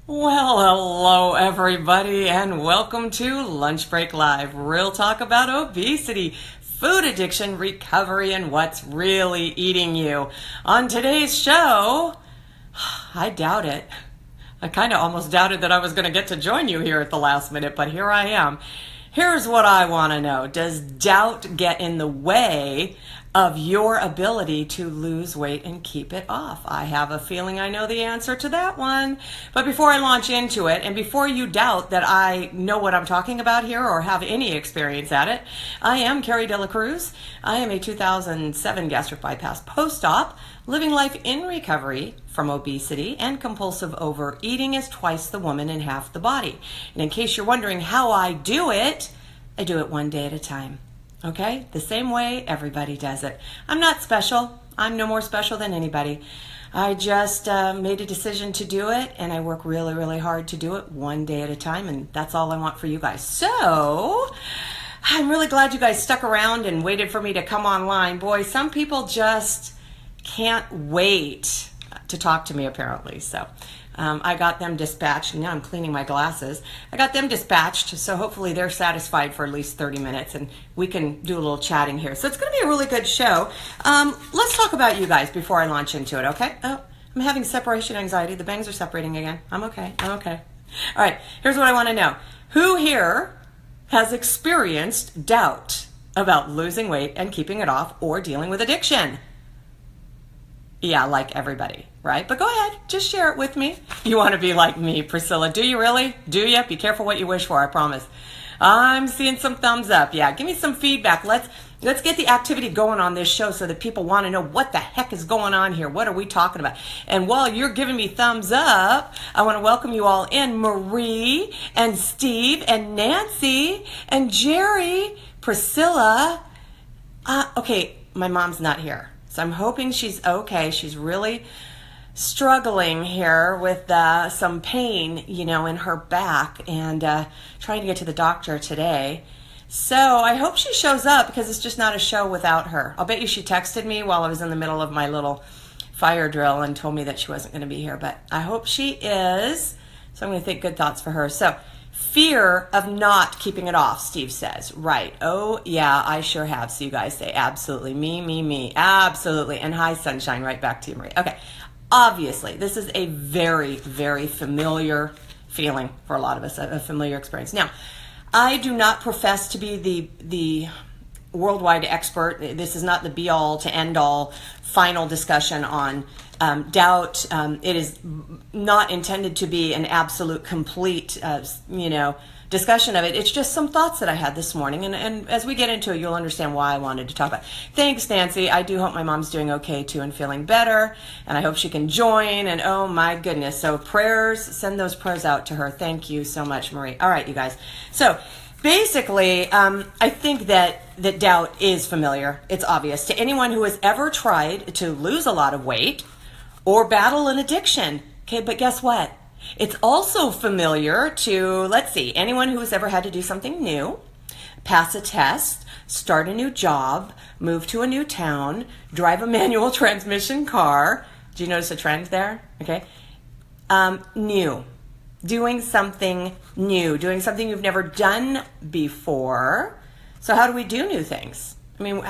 Well, hello everybody, and welcome to Lunchbreak Live, real talk about obesity, food addiction, recovery, and what's really eating you. On today's show, I doubt it. I kind of almost doubted that I was going to get to join you here at the last minute, but here I am. Here's what I want to know. Does doubt get in the way of your ability to lose weight and keep it off? I have a feeling I know the answer to that one. But before I launch into it, and before you doubt that I know what I'm talking about here or have any experience at it, I am Cari Cruz. I am a 2007 gastric bypass post-op, living life in recovery from obesity and compulsive overeating as twice the woman and half the body. And in case you're wondering how I do it one day at a time. Okay? The same way everybody does it. I'm not special. I'm no more special than anybody. I just made a decision to do it, and I work really, really hard to do it one day at a time, and that's all I want for you guys. So, I'm really glad you guys stuck around and waited for me to come online. Boy, some people just can't wait to talk to me, apparently. So, I got them dispatched. Now I'm cleaning my glasses. I got them dispatched, so hopefully they're satisfied for at least 30 minutes, and we can do a little chatting here. So it's going to be a really good show. Let's talk about you guys before I launch into it, okay? Oh, I'm having separation anxiety. The bangs are separating again. I'm okay. All right, here's what I want to know. Who here has experienced doubt about losing weight and keeping it off or dealing with addiction? Yeah, like everybody, right? But go ahead, just share it with me. You want to be like me, Priscilla. Do you really? Do you? Be careful what you wish for, I promise. I'm seeing some thumbs up. Yeah, give me some feedback. Let's get the activity going on this show so that people want to know what the heck is going on here. What are we talking about? And while you're giving me thumbs up, I want to welcome you all in. Marie and Steve and Nancy and Jerry, Priscilla. Okay, my mom's not here. So I'm hoping she's okay. She's really struggling here with some pain, in her back, and trying to get to the doctor today. So I hope she shows up, because it's just not a show without her. I'll bet you she texted me while I was in the middle of my little fire drill and told me that she wasn't going to be here. But I hope she is. So I'm going to think good thoughts for her. So fear of not keeping it off, Steve says. Right. Oh, yeah, I sure have. So you guys say, absolutely. Me. Absolutely. And hi, sunshine. Right back to you, Marie. Okay. Obviously, this is a very, very familiar feeling for a lot of us, a familiar experience. Now, I do not profess to be the worldwide expert. This is not the be-all to end-all final discussion on doubt. It is not intended to be an absolute, complete, discussion of it. It's just some thoughts that I had this morning. And as we get into it, you'll understand why I wanted to talk about it. Thanks, Nancy. I do hope my mom's doing okay, too, and feeling better. And I hope she can join. And oh, my goodness. So prayers, send those prayers out to her. Thank you so much, Marie. All right, you guys. So basically, I think that doubt is familiar. It's obvious to anyone who has ever tried to lose a lot of weight or battle an addiction. Okay, but guess what? It's also familiar to, anyone who has ever had to do something new, pass a test, start a new job, move to a new town, drive a manual transmission car. Do you notice a trend there? Okay. New. Doing something new, doing something you've never done before. So how do we do new things? I mean,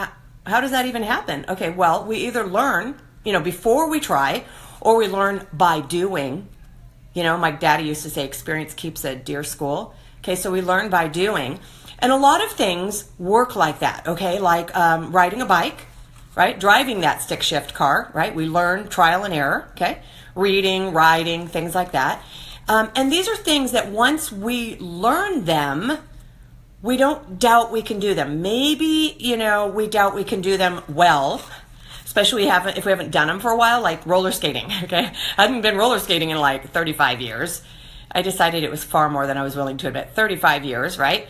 how does that even happen? Okay, well, we either learn, before we try, or we learn by doing. My daddy used to say experience keeps a deer school. Okay, so we learn by doing. And a lot of things work like that, okay? Like riding a bike, right? Driving that stick shift car, right? We learn trial and error, okay? Reading, writing, things like that. And these are things that once we learn them, we don't doubt we can do them. Maybe, we doubt we can do them well, especially if we haven't done them for a while, like roller skating, okay? I haven't been roller skating in like 35 years. I decided it was far more than I was willing to admit. 35 years, right?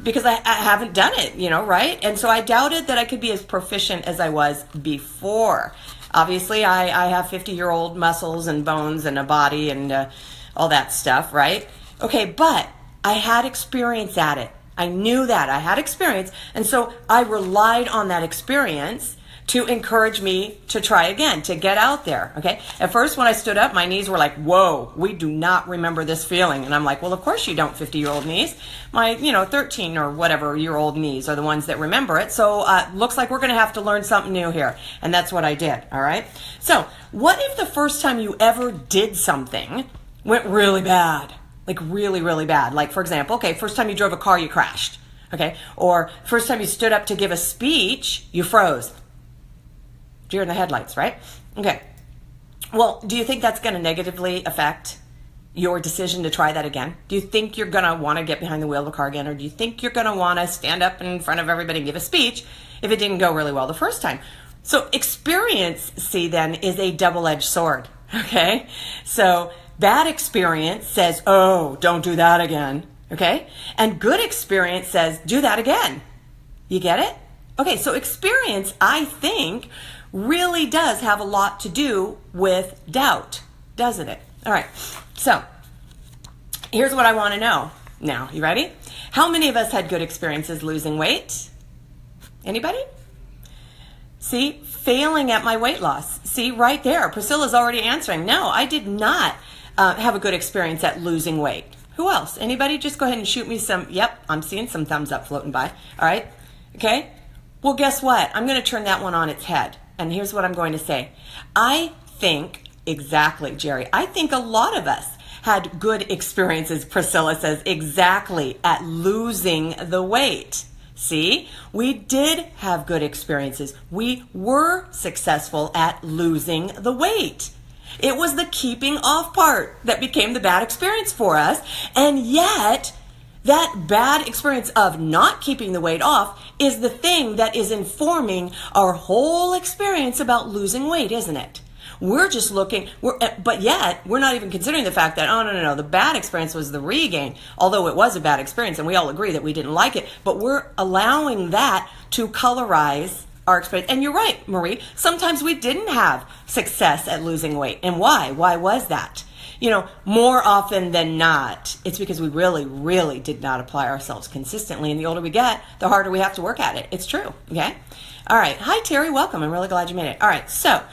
Because I haven't done it, right? And so I doubted that I could be as proficient as I was before. Obviously, I have 50-year-old muscles and bones and a body and all that stuff, right? Okay, but I had experience at it. I knew that. I had experience. And so I relied on that experience to encourage me to try again, to get out there, okay? At first, when I stood up, my knees were like, whoa, we do not remember this feeling. And I'm like, well, of course you don't, 50-year-old knees. My, 13 or whatever year old knees are the ones that remember it. So looks like we're going to have to learn something new here. And that's what I did, all right? So what if the first time you ever did something went really bad? Like really, really bad. Like, for example, okay, first time you drove a car, you crashed, okay? Or first time you stood up to give a speech, you froze. Deer in the headlights, right? Okay. Well, do you think that's going to negatively affect your decision to try that again? Do you think you're going to want to get behind the wheel of a car again? Or do you think you're going to want to stand up in front of everybody and give a speech if it didn't go really well the first time? So experience, see, then, is a double-edged sword, okay? So bad experience says, oh, don't do that again, okay? And good experience says, do that again. You get it? Okay, so experience, I think, really does have a lot to do with doubt, doesn't it? All right, so here's what I want to know now. You ready? How many of us had good experiences losing weight? Anybody? See, failing at my weight loss. See, right there, Priscilla's already answering. No, I did not have a good experience at losing weight. Who else? Anybody? Just go ahead and shoot me some. Yep, I'm seeing some thumbs up floating by. All right, okay? Well, guess what? I'm going to turn that one on its head. And here's what I'm going to say. I think, exactly, Jerry, I think a lot of us had good experiences, Priscilla says, exactly, at losing the weight. See, we did have good experiences. We were successful at losing the weight. It was the keeping off part that became the bad experience for us. And yet, that bad experience of not keeping the weight off is the thing that is informing our whole experience about losing weight, isn't it? We're just looking, but yet we're not even considering the fact that, oh, no, the bad experience was the regain, although it was a bad experience and we all agree that we didn't like it, but we're allowing that to colorize our experience. And you're right, Marie, sometimes we didn't have success at losing weight. And why? Why was that? More often than not, it's because we really, really did not apply ourselves consistently. And the older we get, the harder we have to work at it. It's true. Okay. All right. Hi, Terry. Welcome. I'm really glad you made it. All right. So,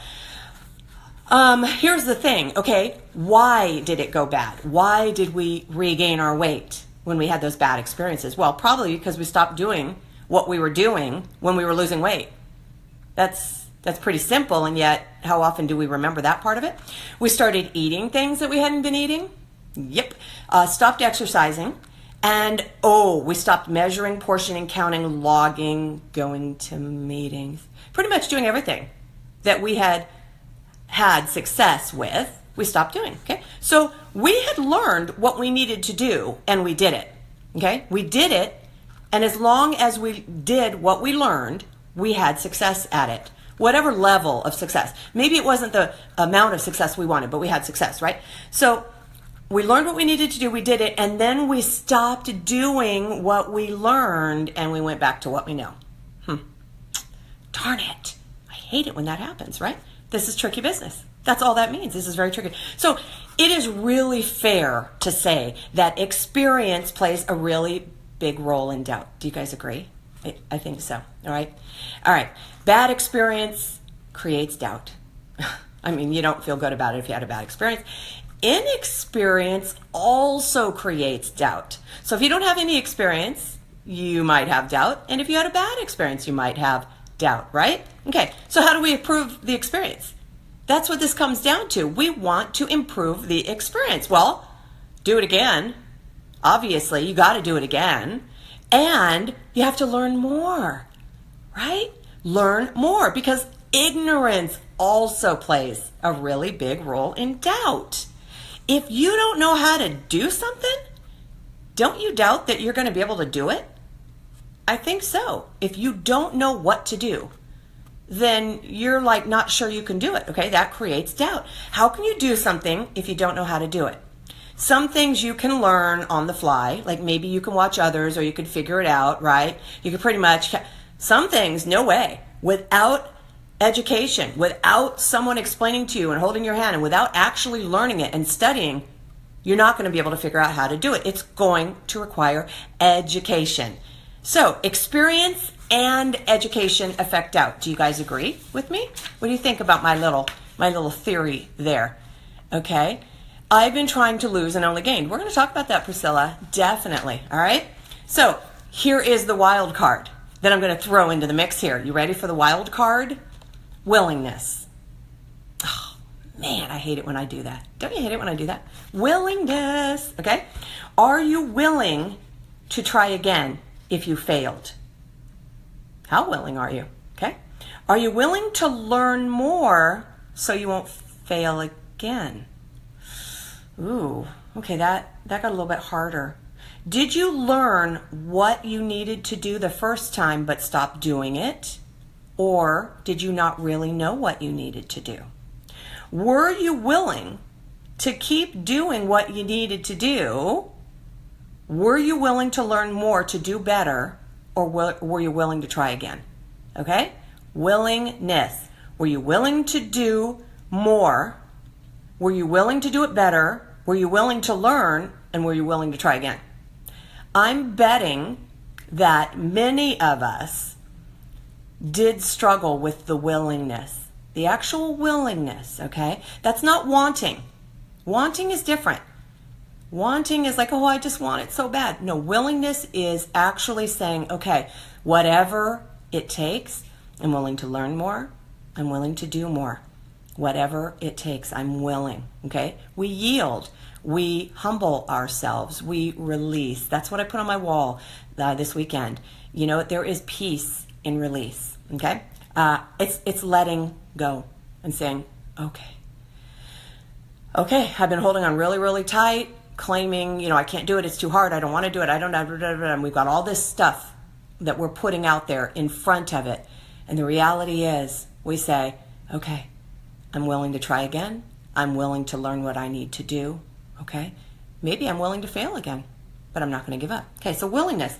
here's the thing. Okay. Why did it go bad? Why did we regain our weight when we had those bad experiences? Well, probably because we stopped doing what we were doing when we were losing weight. That's pretty simple, and yet how often do we remember that part of it? We started eating things that we hadn't been eating. Yep. Stopped exercising. And, we stopped measuring, portioning, counting, logging, going to meetings. Pretty much doing everything that we had success with, we stopped doing, okay? So we had learned what we needed to do, and we did it, okay? We did it, and as long as we did what we learned, we had success at it. Whatever level of success. Maybe it wasn't the amount of success we wanted, but we had success, right? So we learned what we needed to do, we did it, and then we stopped doing what we learned, and we went back to what we know. Darn it. I hate it when that happens, right? This is tricky business. That's all that means. This is very tricky. So it is really fair to say that experience plays a really big role in doubt. Do you guys agree? I think so. All right. Bad experience creates doubt. I mean, you don't feel good about it if you had a bad experience. Inexperience also creates doubt. So if you don't have any experience, you might have doubt. And if you had a bad experience, you might have doubt, right? Okay. So how do we improve the experience? That's what this comes down to. We want to improve the experience. Well, do it again. Obviously, you got to do it again. And you have to learn more, right? Learn more, because ignorance also plays a really big role in doubt. If you don't know how to do something, don't you doubt that you're going to be able to do it? I think so. If you don't know what to do, then you're like not sure you can do it, okay? That creates doubt. How can you do something if you don't know how to do it? Some things you can learn on the fly, like maybe you can watch others or you could figure it out, right? You could pretty much, some things, no way. Without education, without someone explaining to you and holding your hand, and without actually learning it and studying, you're not going to be able to figure out how to do it. It's going to require education. So experience and education affect doubt. Do you guys agree with me? What do you think about my little theory there? Okay. I've been trying to lose and only gain. We're going to talk about that, Priscilla. Definitely. All right. So here is the wild card that I'm going to throw into the mix here. You ready for the wild card? Willingness. Oh, man, I hate it when I do that. Don't you hate it when I do that? Willingness. Okay. Are you willing to try again if you failed? How willing are you? Okay. Are you willing to learn more so you won't fail again? Ooh, okay, that got a little bit harder. Did you learn what you needed to do the first time but stop doing it? Or did you not really know what you needed to do? Were you willing to keep doing what you needed to do? Were you willing to learn more to do better? Or were you willing to try again? Okay? Willingness. Were you willing to do more? Were you willing to do it better? Were you willing to learn? And were you willing to try again? I'm betting that many of us did struggle with the willingness, the actual willingness, okay? That's not wanting. Wanting is different. Wanting is like, oh, I just want it so bad. No, willingness is actually saying, okay, whatever it takes, I'm willing to learn more. I'm willing to do more. Whatever it takes, I'm willing, okay? We yield. We humble ourselves. We release. That's what I put on my wall this weekend. You know, there is peace in release, okay? It's letting go and saying, okay, I've been holding on really, really tight, claiming, you know, I can't do it. It's too hard. I don't want to do it. I don't know. And we've got all this stuff that we're putting out there in front of it. And the reality is we say, okay, I'm willing to try again. I'm willing to learn what I need to do. Okay. Maybe I'm willing to fail again, but I'm not going to give up. Okay. So willingness,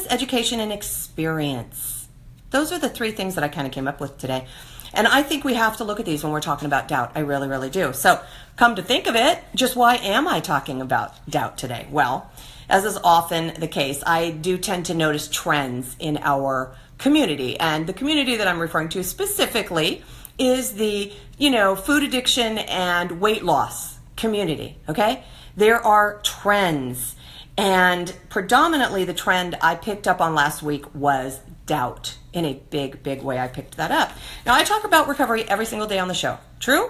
education, and experience. Those are the three things that I kind of came up with today. And I think we have to look at these when we're talking about doubt. I really, really do. So come to think of it, just why am I talking about doubt today? Well, as is often the case, I do tend to notice trends in our community. And the community that I'm referring to specifically is the, food addiction and weight loss community, okay? There are trends. And predominantly the trend I picked up on last week was doubt. In a big, big way, I picked that up. Now, I talk about recovery every single day on the show. True?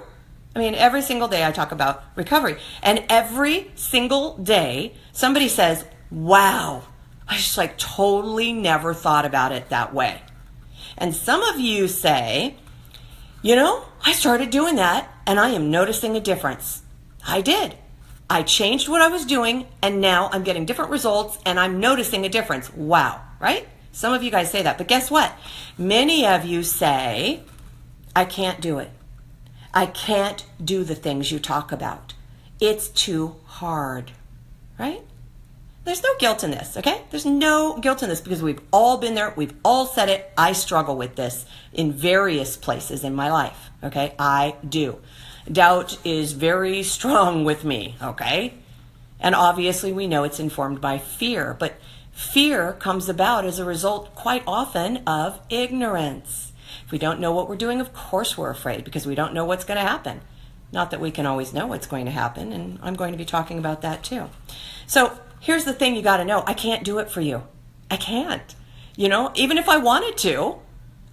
I mean, every single day I talk about recovery. And every single day, somebody says, wow, I just totally never thought about it that way. And some of you say, I started doing that and I am noticing a difference. I did. I changed what I was doing and now I'm getting different results and I'm noticing a difference. Wow, right? Some of you guys say that, but guess what? Many of you say, I can't do it. I can't do the things you talk about. It's too hard, right? There's no guilt in this, okay? There's no guilt in this because we've all been there. We've all said it. I struggle with this in various places in my life, okay? I do. Doubt is very strong with me, okay? And obviously we know it's informed by fear, but fear comes about as a result quite often of ignorance. If we don't know what we're doing, of course we're afraid because we don't know what's going to happen. Not that we can always know what's going to happen, and I'm going to be talking about that too. So here's the thing you got to know. I can't do it for you. I can't. Even if I wanted to,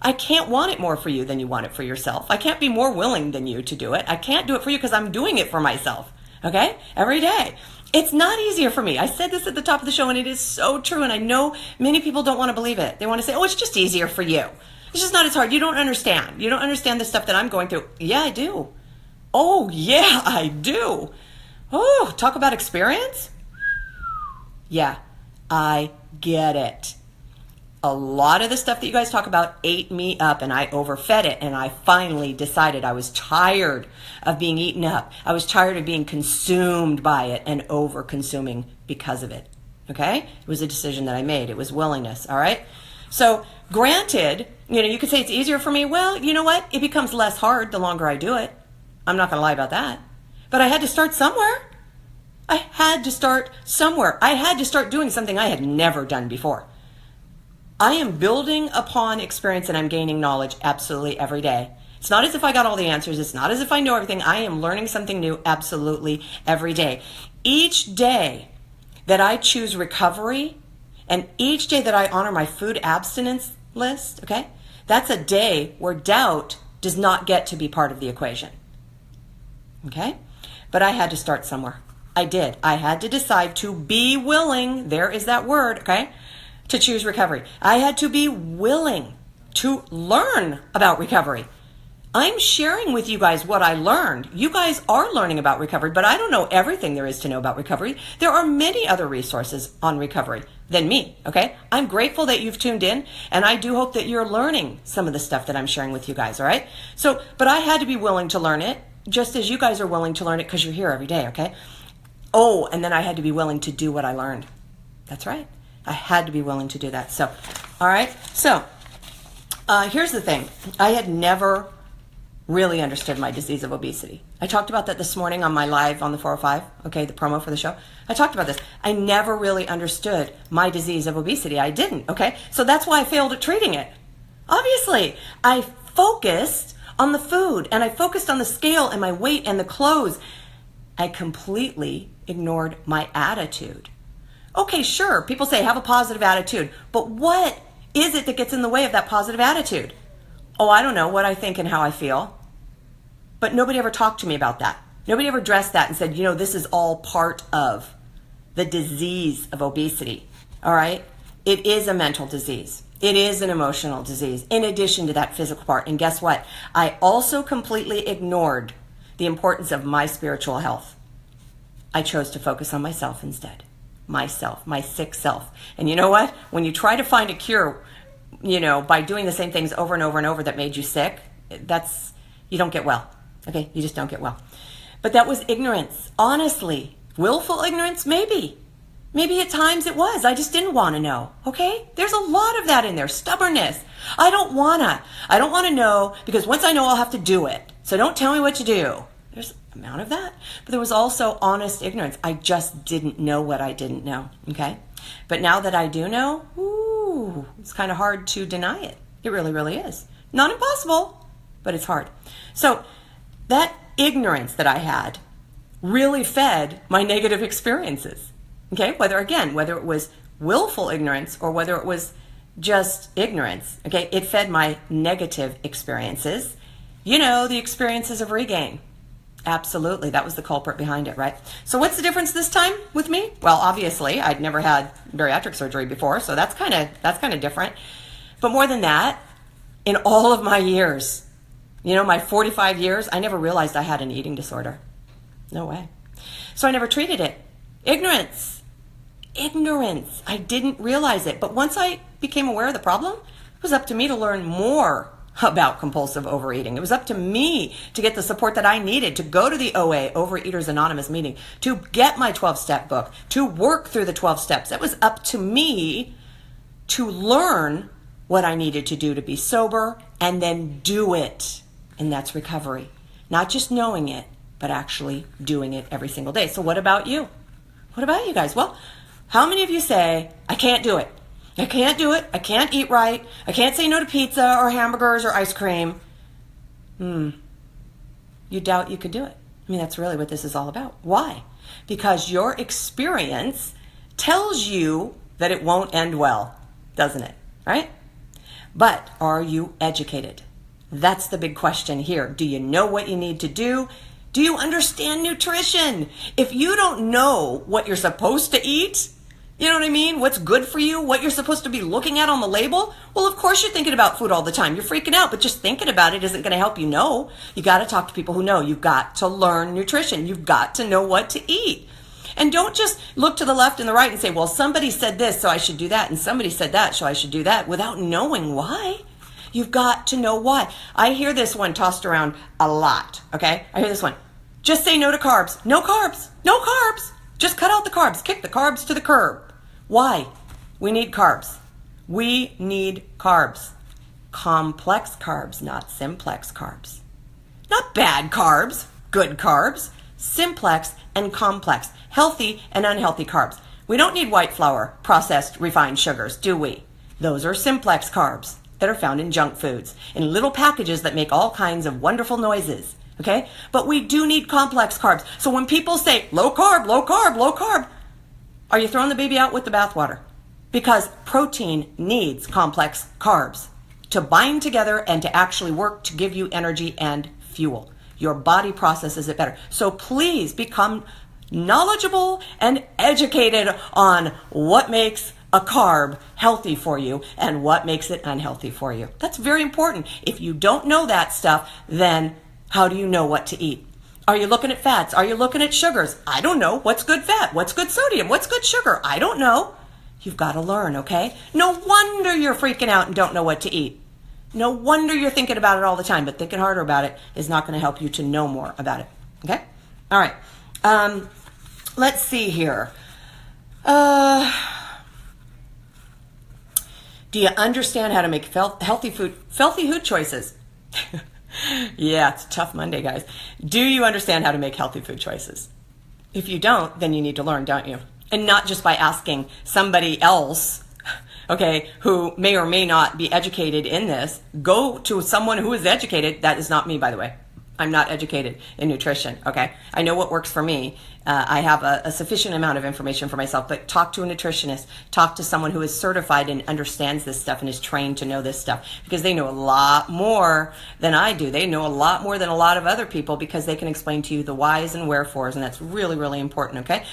I can't want it more for you than you want it for yourself. I can't be more willing than you to do it. I can't do it for you because I'm doing it for myself, okay? Every day. It's not easier for me. I said this at the top of the show, and it is so true, and I know many people don't want to believe it. They want to say, oh, it's just easier for you. It's just not as hard. You don't understand. You don't understand the stuff that I'm going through. Yeah, I do. Oh, yeah, I do. Oh, talk about experience? Yeah, I get it. A lot of the stuff that you guys talk about ate me up and I overfed it, and I finally decided I was tired of being eaten up. I was tired of being consumed by it and over consuming because of it. Okay? It was a decision that I made. It was willingness. All right? So granted, you could say it's easier for me. Well, you know what? It becomes less hard the longer I do it. I'm not going to lie about that. But I had to start somewhere. I had to start somewhere. I had to start doing something I had never done before. I am building upon experience and I'm gaining knowledge absolutely every day. It's not as if I got all the answers. It's not as if I know everything. I am learning something new absolutely every day. Each day that I choose recovery and each day that I honor my food abstinence list, okay, that's a day where doubt does not get to be part of the equation. Okay? But I had to start somewhere. I did. I had to decide to be willing, there is that word, okay, to choose recovery. I had to be willing to learn about recovery. I'm sharing with you guys what I learned. You guys are learning about recovery, but I don't know everything there is to know about recovery. There are many other resources on recovery than me, okay? I'm grateful that you've tuned in, and I do hope that you're learning some of the stuff that I'm sharing with you guys, all right? So, but I had to be willing to learn it, just as you guys are willing to learn it because you're here every day, okay? Oh, and then I had to be willing to do what I learned. That's right. I had to be willing to do that. So, all right? So, here's the thing. I had never really understood my disease of obesity. I talked about that this morning on my live on the 405, okay, the promo for the show. I talked about this. I never really understood my disease of obesity. I didn't, okay? So that's why I failed at treating it. Obviously, I focused on the food and I focused on the scale and my weight and the clothes. I completely ignored my attitude. Okay, sure, people say have a positive attitude, but what is it that gets in the way of that positive attitude? Oh, I don't know, what I think and how I feel. But nobody ever talked to me about that. Nobody ever addressed that and said, you know, this is all part of the disease of obesity, all right? It is a mental disease. It is an emotional disease, in addition to that physical part. And guess what? I also completely ignored the importance of my spiritual health. I chose to focus on myself instead. Myself, my sick self. And you know what? When you try to find a cure, you know, by doing the same things over and over and over that made you sick, you don't get well. Okay, you just don't get well. But that was ignorance, honestly. Willful ignorance, maybe. Maybe at times it was. I just didn't want to know, okay? There's a lot of that in there, stubbornness. I don't want to know because once I know, I'll have to do it. So don't tell me what to do. There's an amount of that. But there was also honest ignorance. I just didn't know what I didn't know, okay? But now that I do know, it's kind of hard to deny it. It really, really is. Not impossible, but it's hard. So that ignorance that I had really fed my negative experiences. Okay, whether it was willful ignorance or whether it was just ignorance, okay, it fed my negative experiences. You know, the experiences of regain. Absolutely, that was the culprit behind it, right? So what's the difference this time with me? Well, obviously, I'd never had bariatric surgery before, so that's kind of different. But more than that, in all of my years, you know, my 45 years, I never realized I had an eating disorder. No way. So I never treated it. Ignorance. I didn't realize it. But once I became aware of the problem, it was up to me to learn more about compulsive overeating. It was up to me to get the support that I needed to go to the OA, Overeaters Anonymous meeting, to get my 12-step book, to work through the 12 steps. It was up to me to learn what I needed to do to be sober and then do it. And that's recovery. Not just knowing it, but actually doing it every single day. So what about you? What about you guys? Well, how many of you say, I can't do it? I can't do it. I can't eat right. I can't say no to pizza or hamburgers or ice cream. You doubt you could do it. I mean, that's really what this is all about. Why? Because your experience tells you that it won't end well, doesn't it? Right? But are you educated? That's the big question here. Do you know what you need to do? Do you understand nutrition? If you don't know what you're supposed to eat, you know what I mean? What's good for you, what you're supposed to be looking at on the label, well, of course you're thinking about food all the time. You're freaking out, but just thinking about it isn't going to help you know. You got to talk to people who know. You've got to learn nutrition. You've got to know what to eat. And don't just look to the left and the right and say, well, somebody said this, so I should do that, and somebody said that, so I should do that, without knowing why. You've got to know why. I hear this one tossed around a lot, okay? I hear this one. Just say no to carbs. No carbs. No carbs. Just cut out the carbs. Kick the carbs to the curb. Why? We need carbs. We need carbs. Complex carbs, not simplex carbs. Not bad carbs, good carbs. Simplex and complex. Healthy and unhealthy carbs. We don't need white flour, processed, refined sugars, do we? Those are simplex carbs that are found in junk foods, in little packages that make all kinds of wonderful noises. Okay? But we do need complex carbs. So when people say low carb, low carb, low carb, are you throwing the baby out with the bathwater? Because protein needs complex carbs to bind together and to actually work to give you energy and fuel. Your body processes it better. So please become knowledgeable and educated on what makes a carb healthy for you and what makes it unhealthy for you. That's very important. If you don't know that stuff, then how do you know what to eat? Are you looking at fats? Are you looking at sugars? I don't know. What's good fat? What's good sodium? What's good sugar? I don't know. You've got to learn, okay? No wonder you're freaking out and don't know what to eat. No wonder you're thinking about it all the time, but thinking harder about it is not going to help you to know more about it, okay? All right. Let's see here. Do you understand how to make healthy food choices? Yeah, it's a tough Monday, guys. Do you understand how to make healthy food choices? If you don't, then you need to learn, don't you? And not just by asking somebody else, okay, who may or may not be educated in this. Go to someone who is educated. That is not me, by the way. I'm not educated in nutrition, okay? I know what works for me. I have a sufficient amount of information for myself, but talk to a nutritionist. Talk to someone who is certified and understands this stuff and is trained to know this stuff, because they know a lot more than I do. They know a lot more than a lot of other people, because they can explain to you the whys and wherefores, and that's really, really important, okay?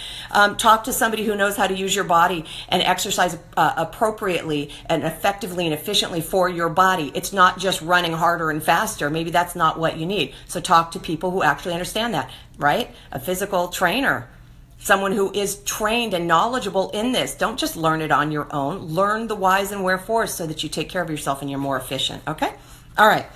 Talk to somebody who knows how to use your body and exercise appropriately and effectively and efficiently for your body. It's not just running harder and faster. Maybe that's not what you need. So talk to people who actually understand that, right? A physical trainer, someone who is trained and knowledgeable in this. Don't just learn it on your own. Learn the whys and wherefores so that you take care of yourself and you're more efficient, okay? All right.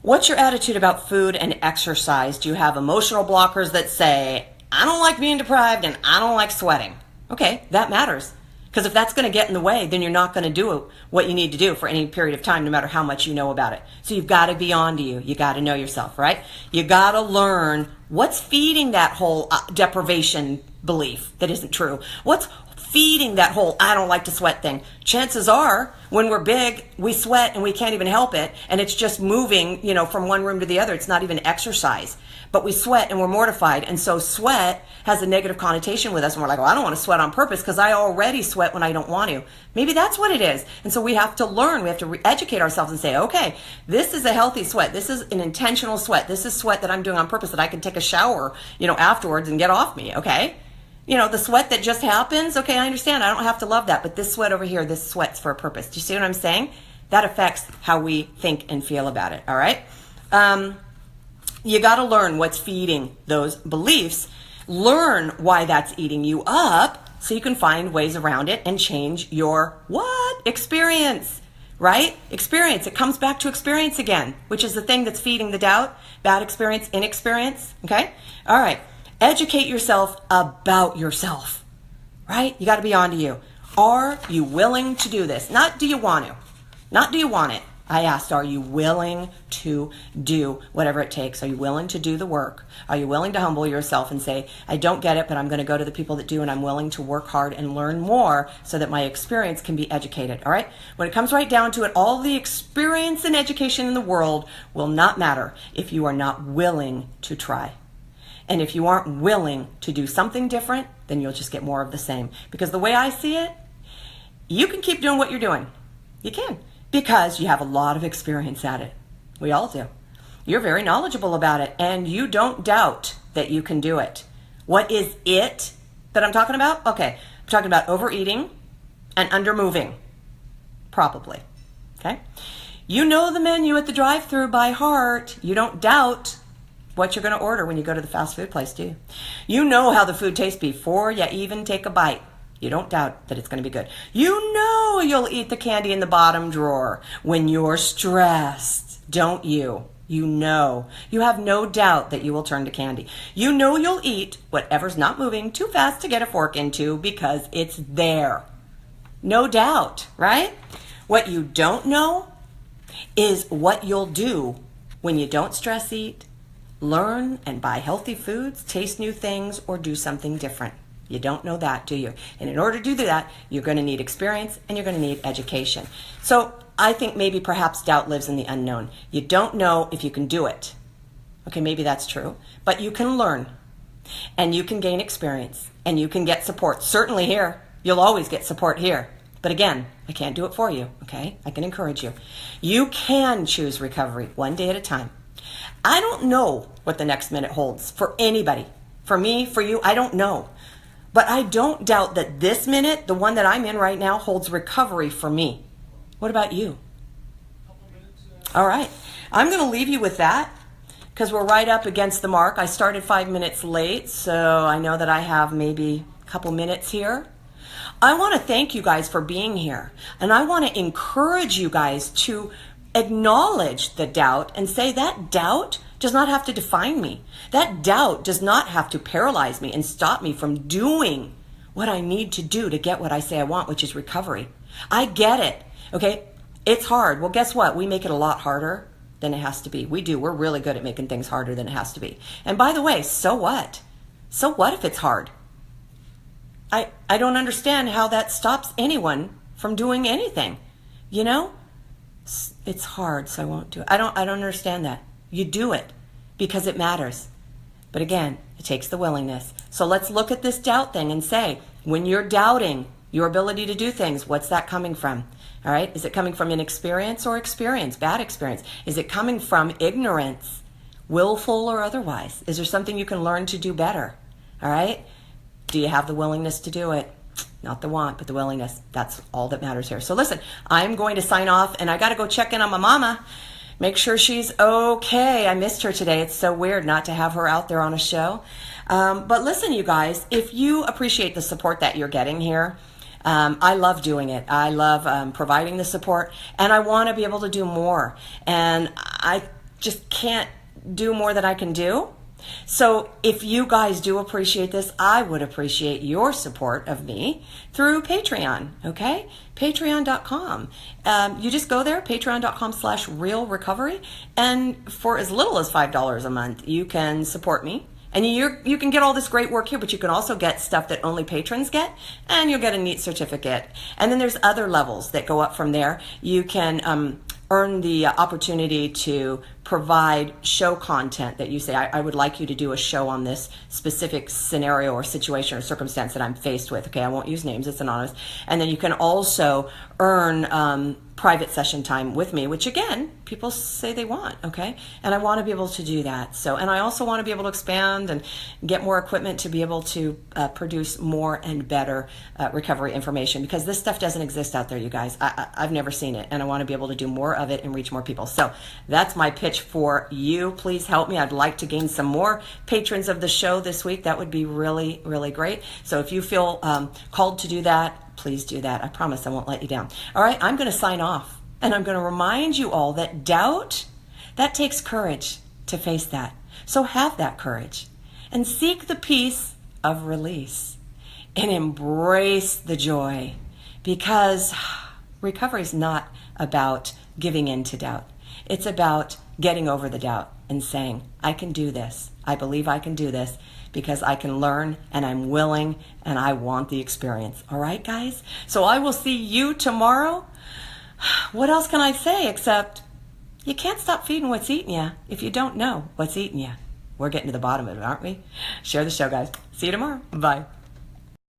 What's your attitude about food and exercise? Do you have emotional blockers that say, I don't like being deprived and I don't like sweating? Okay, that matters. Because if that's going to get in the way, then you're not going to do what you need to do for any period of time, no matter how much you know about it. So you've got to be on to you. You got to know yourself, right? You got to learn what's feeding that whole deprivation belief that isn't true. What's feeding that whole I don't like to sweat thing? Chances are, when we're big, we sweat and we can't even help it. And it's just moving, from one room to the other. It's not even exercise. But we sweat and we're mortified. And so sweat has a negative connotation with us. And we're like, I don't want to sweat on purpose because I already sweat when I don't want to. Maybe that's what it is. And so we have to learn. We have to educate ourselves and say, okay, this is a healthy sweat. This is an intentional sweat. This is sweat that I'm doing on purpose, that I can take a shower, afterwards and get off me, okay? The sweat that just happens, okay, I understand. I don't have to love that. But this sweat over here, this sweat's for a purpose. Do you see what I'm saying? That affects how we think and feel about it, all right? You got to learn what's feeding those beliefs. Learn why that's eating you up so you can find ways around it and change your experience, right? Experience. It comes back to experience again, which is the thing that's feeding the doubt, bad experience, inexperience, okay? All right. Educate yourself about yourself, right? You got to be on to you. Are you willing to do this? Not do you want to. Not do you want it. I asked, are you willing to do whatever it takes? Are you willing to do the work? Are you willing to humble yourself and say, I don't get it, but I'm going to go to the people that do, and I'm willing to work hard and learn more so that my experience can be educated, all right? When it comes right down to it, all the experience and education in the world will not matter if you are not willing to try. And if you aren't willing to do something different, then you'll just get more of the same. Because the way I see it, you can keep doing what you're doing. You can. Because you have a lot of experience at it. We all do. You're very knowledgeable about it, and you don't doubt that you can do it. What is it that I'm talking about? Okay, I'm talking about overeating and undermoving. Probably. Okay? You know the menu at the drive-thru by heart. You don't doubt what you're going to order when you go to the fast food place, do you? You know how the food tastes before you even take a bite. You don't doubt that it's going to be good. You know you'll eat the candy in the bottom drawer when you're stressed, don't you? You know. You have no doubt that you will turn to candy. You know you'll eat whatever's not moving too fast to get a fork into because it's there. No doubt, right? What you don't know is what you'll do when you don't stress eat, learn and buy healthy foods, taste new things, or do something different. You don't know that, do you? And in order to do that, you're going to need experience and you're going to need education. So I think maybe perhaps doubt lives in the unknown. You don't know if you can do it. Okay, maybe that's true. But you can learn and you can gain experience and you can get support. Certainly here. You'll always get support here. But again, I can't do it for you, okay? I can encourage you. You can choose recovery one day at a time. I don't know what the next minute holds for anybody. For me, for you, I don't know. But I don't doubt that this minute, the one that I'm in right now, holds recovery for me. What about you? All right. I'm going to leave you with that because we're right up against the mark. I started 5 minutes late, so I know that I have maybe a couple minutes here. I want to thank you guys for being here, and I want to encourage you guys to acknowledge the doubt and say that doubt does not have to define me. That doubt does not have to paralyze me and stop me from doing what I need to do to get what I say I want, which is recovery. I get it, okay? It's hard. Well, guess what? We make it a lot harder than it has to be. We do. We're really good at making things harder than it has to be. And by the way, so what? So what if it's hard? I don't understand how that stops anyone from doing anything. You know, it's hard, so I won't do it. I don't understand that. You do it because it matters. But again, it takes the willingness. So let's look at this doubt thing and say, when you're doubting your ability to do things, what's that coming from? All right. Is it coming from inexperience or experience, bad experience? Is it coming from ignorance, willful or otherwise? Is there something you can learn to do better? All right. Do you have the willingness to do it? Not the want, but the willingness. That's all that matters here. So listen, I'm going to sign off and I got to go check in on my mama. Make sure she's okay. I missed her today. It's so weird not to have her out there on a show. But listen, you guys, if you appreciate the support that you're getting here, I love doing it. I love providing the support, and I want to be able to do more. And I just can't do more than I can do. So if you guys do appreciate this, I would appreciate your support of me through Patreon, okay? Patreon.com. You just go there, patreon.com/realrecovery, and for as little as $5 a month, you can support me. And you can get all this great work here, but you can also get stuff that only patrons get, and you'll get a neat certificate. And then there's other levels that go up from there. You can earn the opportunity to provide show content that you say, I would like you to do a show on this specific scenario or situation or circumstance that I'm faced with. Okay, I won't use names, it's anonymous. And then you can also earn private session time with me, which again, people say they want, okay? And I want to be able to do that. So, and I also want to be able to expand and get more equipment to be able to produce more and better recovery information, because this stuff doesn't exist out there, you guys. I've never seen it, and I want to be able to do more of it and reach more people. So that's my pitch for you. Please help me. I'd like to gain some more patrons of the show this week. That would be really, really great. So if you feel called to do that, please do that. I promise I won't let you down. All right, I'm going to sign off, and I'm going to remind you all that doubt, that takes courage to face that. So have that courage and seek the peace of release and embrace the joy, because recovery is not about giving in to doubt. It's about getting over the doubt and saying, I can do this. I believe I can do this because I can learn, and I'm willing, and I want the experience. All right, guys? So I will see you tomorrow. What else can I say except you can't stop feeding what's eating you if you don't know what's eating you. We're getting to the bottom of it, aren't we? Share the show, guys. See you tomorrow. Bye.